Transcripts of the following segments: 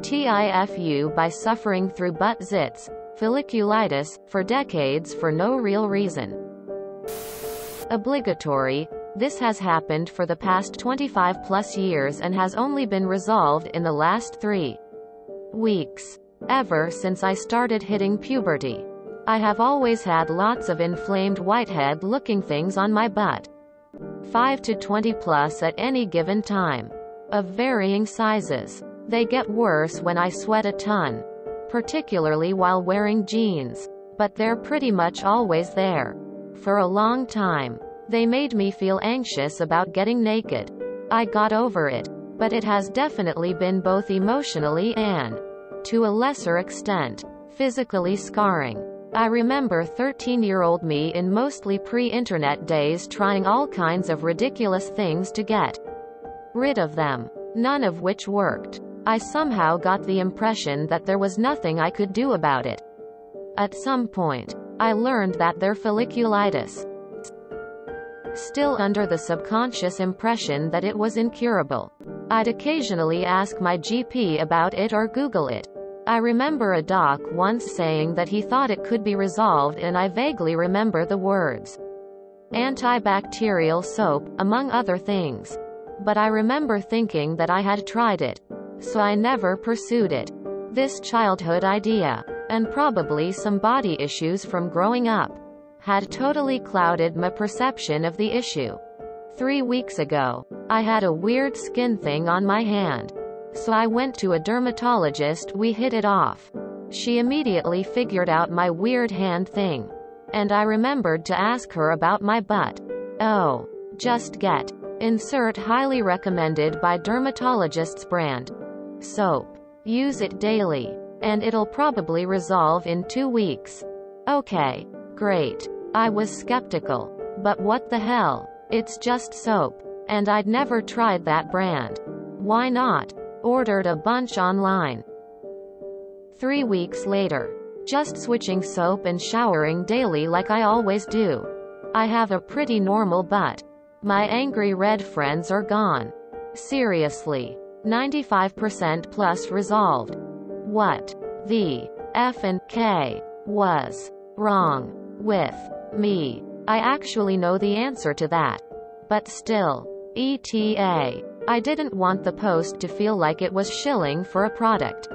TIFU by suffering through butt zits, folliculitis, for decades for no real reason. Obligatory. This has happened for the past 25 plus years and has only been resolved in the last 3 weeks. Ever since I started hitting puberty, I have always had lots of inflamed whitehead looking things on my butt. 5 to 20 plus at any given time. Of varying sizes. They get worse when I sweat a ton. Particularly while wearing jeans. But they're pretty much always there. For a long time. They made me feel anxious about getting naked. I got over it. But it has definitely been both emotionally and, to a lesser extent, physically scarring. I remember 13-year-old me in mostly pre-internet days trying all kinds of ridiculous things to get rid of them. None of which worked. I somehow got the impression that there was nothing I could do about it. At some point, I learned that they're folliculitis. Still under the subconscious impression that it was incurable. I'd occasionally ask my GP about it or Google it. I remember a doc once saying that he thought it could be resolved, and I vaguely remember the words antibacterial soap, among other things. But I remember thinking that I had tried it. So I never pursued it. This childhood idea, and probably some body issues from growing up, had totally clouded my perception of the issue. 3 weeks ago, I had a weird skin thing on my hand. So I went to a dermatologist. We hit it off. She immediately figured out my weird hand thing. And I remembered to ask her about my butt. Oh. Just get. Insert highly recommended by dermatologist's brand soap. Use it daily. And it'll probably resolve in 2 weeks. Okay. Great. I was skeptical. But what the hell? It's just soap. And I'd never tried that brand. Why not? Ordered a bunch online. 3 weeks later. Just switching soap and showering daily like I always do. I have a pretty normal butt. My angry red friends are gone. Seriously. 95% plus resolved. What the F and K was wrong with me? I actually know the answer to that. But still. ETA. I didn't want the post to feel like it was shilling for a product.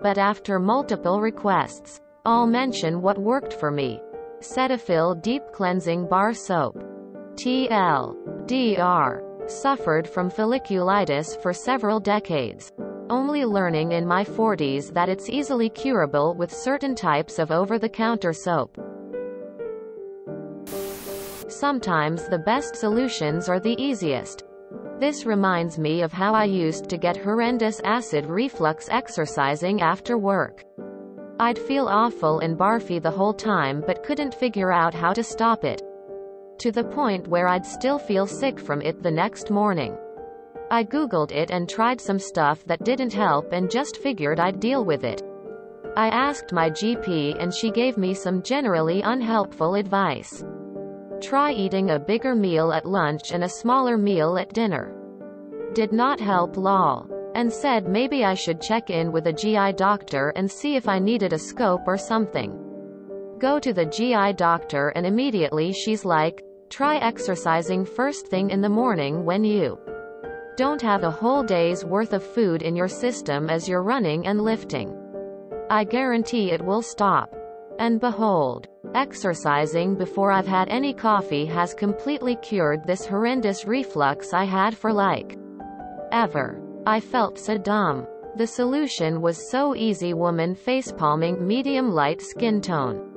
But after multiple requests, I'll mention what worked for me. Cetaphil Deep Cleansing Bar Soap. TLDR. Suffered from folliculitis for several decades. Only learning in my 40s that it's easily curable with certain types of over-the-counter soap. Sometimes the best solutions are the easiest. This reminds me of how I used to get horrendous acid reflux exercising after work. I'd feel awful and barfy the whole time but couldn't figure out how to stop it. To the point where I'd still feel sick from it the next morning. I googled it and tried some stuff that didn't help and just figured I'd deal with it. I asked my GP and she gave me some generally unhelpful advice. Try eating a bigger meal at lunch and a smaller meal at dinner. Did not help lol. And said maybe I should check in with a GI doctor and see if I needed a scope or something. Go to the GI doctor and immediately she's like, try exercising first thing in the morning when you don't have a whole day's worth of food in your system as you're running and lifting. I guarantee it will stop. And behold, exercising before I've had any coffee has completely cured this horrendous reflux I had for like ever. I felt so dumb. The solution was so easy. Woman facepalming, medium light skin tone.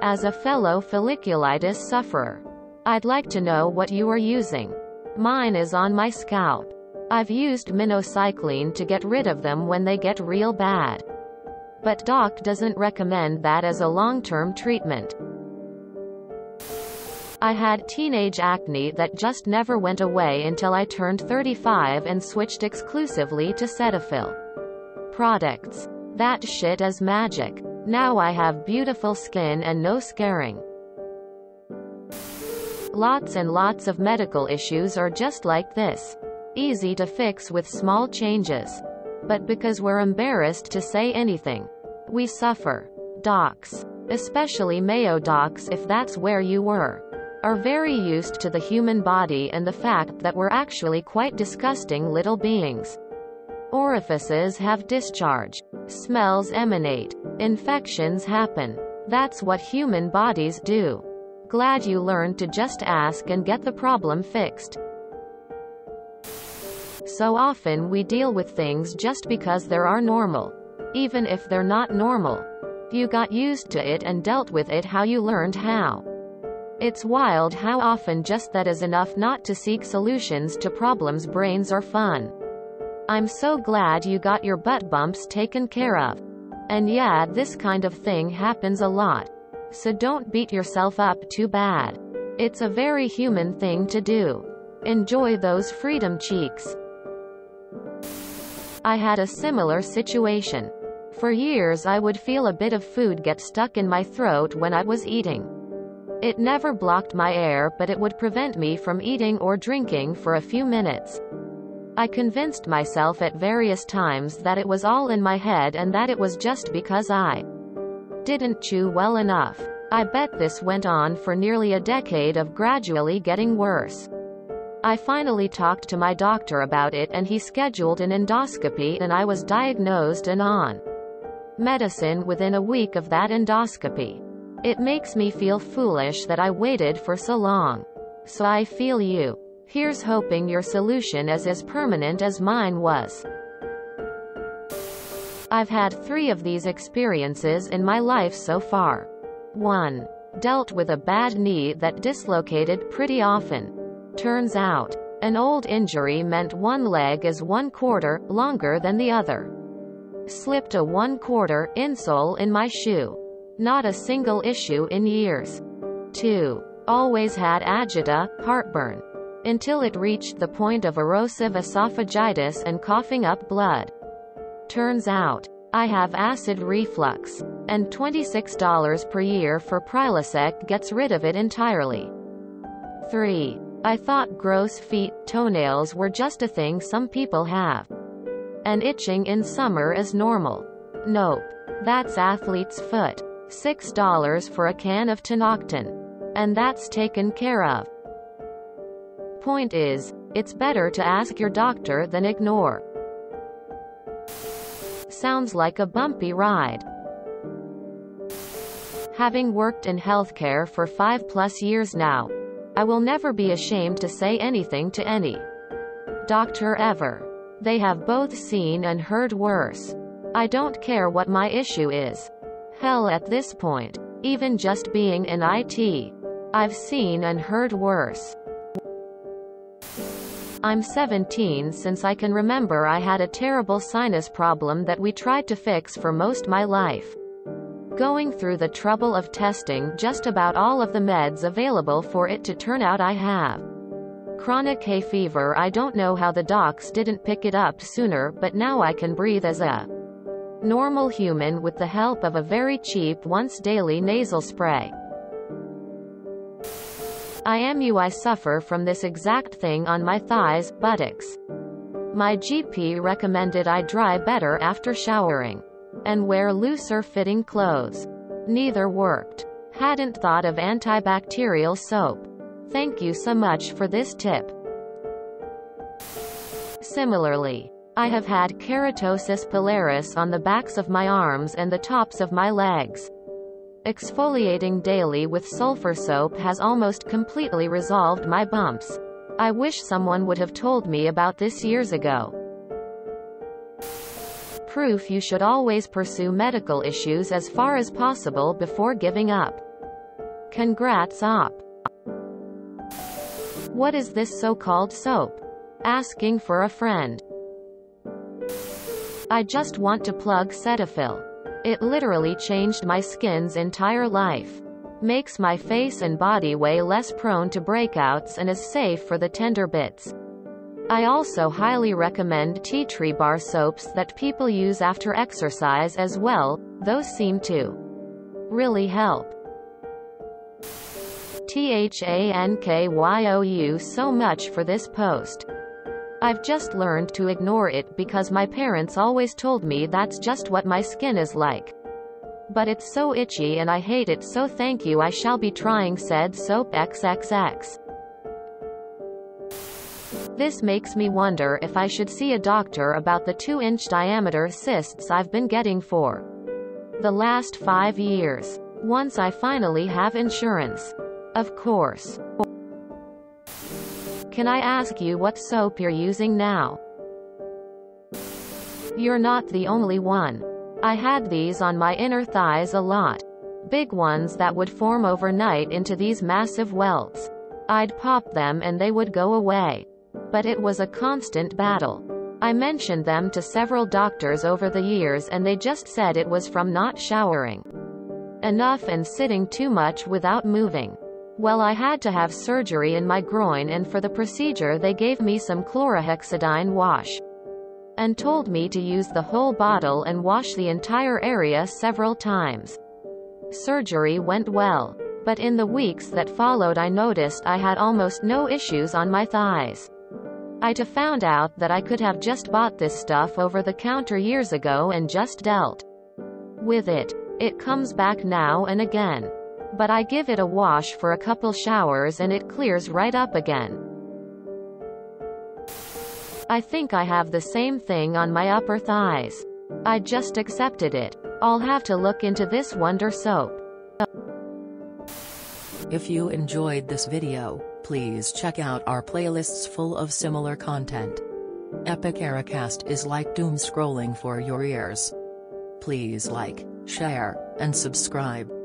As a fellow folliculitis sufferer, I'd like to know what you are using. Mine is on my scalp. I've used minocycline to get rid of them when they get real bad. But doc doesn't recommend that as a long-term treatment. I had teenage acne that just never went away until I turned 35 and switched exclusively to Cetaphil products. That shit is magic. Now I have beautiful skin and no scarring. Lots and lots of medical issues are just like this. easy to fix with small changes. But because we're embarrassed to say anything, we suffer. Docs, especially Mayo docs if that's where you were, are very used to the human body and the fact that we're actually quite disgusting little beings. Orifices have discharge. Smells emanate. Infections happen. That's what human bodies do. Glad you learned to just ask and get the problem fixed. So often we deal with things just because they are normal, even if they're not normal. You got used to it and dealt with it how you learned how. It's wild how often just that is enough not to seek solutions to problems. Brains are fun. I'm so glad you got your butt bumps taken care of. And yeah, this kind of thing happens a lot. So don't beat yourself up too bad. It's a very human thing to do. Enjoy those freedom cheeks. I had a similar situation. For years I would feel a bit of food get stuck in my throat when I was eating. It never blocked my air, but it would prevent me from eating or drinking for a few minutes. I convinced myself at various times that it was all in my head and that it was just because I didn't chew well enough. I bet this went on for nearly a decade of gradually getting worse. I finally talked to my doctor about it and he scheduled an endoscopy and I was diagnosed and on medicine within a week of that endoscopy. It makes me feel foolish that I waited for so long. So I feel you. Here's hoping your solution is as permanent as mine was. I've had 3 of these experiences in my life so far. 1. Dealt with a bad knee that dislocated pretty often. Turns out, an old injury meant one leg is 1/4 longer than the other. Slipped a 1/4 insole in my shoe. Not a single issue in years. 2. Always had agita, heartburn. Until it reached the point of erosive esophagitis and coughing up blood. Turns out, I have acid reflux. And $26 per year for Prilosec gets rid of it entirely. 3. I thought gross feet, toenails were just a thing some people have. And itching in summer is normal. Nope. That's athlete's foot. $6 for a can of Tinoctin. And that's taken care of. Point is, it's better to ask your doctor than ignore. Sounds like a bumpy ride. Having worked in healthcare for 5+ years now, I will never be ashamed to say anything to any doctor ever. They have both seen and heard worse. I don't care what my issue is. Hell, at this point, even just being in IT, I've seen and heard worse. I'm 17. Since I can remember, I had a terrible sinus problem that we tried to fix for most my life. Going through the trouble of testing just about all of the meds available for it to turn out I have chronic hay fever. I don't know how the docs didn't pick it up sooner, but now I can breathe as a normal human with the help of a very cheap once daily nasal spray. I suffer from this exact thing on my thighs, buttocks. My GP recommended I dry better after showering and wear looser fitting clothes. Neither worked. Hadn't thought of antibacterial soap. Thank you so much for this tip. Similarly, I have had keratosis pilaris on the backs of my arms and the tops of my legs. Exfoliating daily with sulfur soap has almost completely resolved my bumps. I wish someone would have told me about this years ago. Proof you should always pursue medical issues as far as possible before giving up. Congrats op. What is this so-called soap? Asking for a friend. I just want to plug Cetaphil. It literally changed my skin's entire life. Makes my face and body way less prone to breakouts and is safe for the tender bits. I also highly recommend tea tree bar soaps that people use after exercise as well. Those seem to really help. Thank you so much for this post. I've just learned to ignore it because my parents always told me that's just what my skin is like. But it's so itchy and I hate it, so thank you. I shall be trying said soap XXX. This makes me wonder if I should see a doctor about the 2-inch diameter cysts I've been getting for the last 5 years. Once I finally have insurance. Of course. Can I ask you what soap you're using now? You're not the only one. I had these on my inner thighs a lot. Big ones that would form overnight into these massive welts. I'd pop them and they would go away. But it was a constant battle. I mentioned them to several doctors over the years and they just said it was from not showering enough and sitting too much without moving. Well, I had to have surgery in my groin, and for the procedure they gave me some chlorhexidine wash and told me to use the whole bottle and wash the entire area several times. Surgery went well, but in the weeks that followed I noticed I had almost no issues on my thighs. I'd found out that I could have just bought this stuff over the counter years ago and just dealt with it. It comes back now and again. But I give it a wash for a couple showers and it clears right up again. I think I have the same thing on my upper thighs. I just accepted it. I'll have to look into this wonder soap. If you enjoyed this video, please check out our playlists full of similar content. Epic Ericast is like doom scrolling for your ears. Please like, share, and subscribe.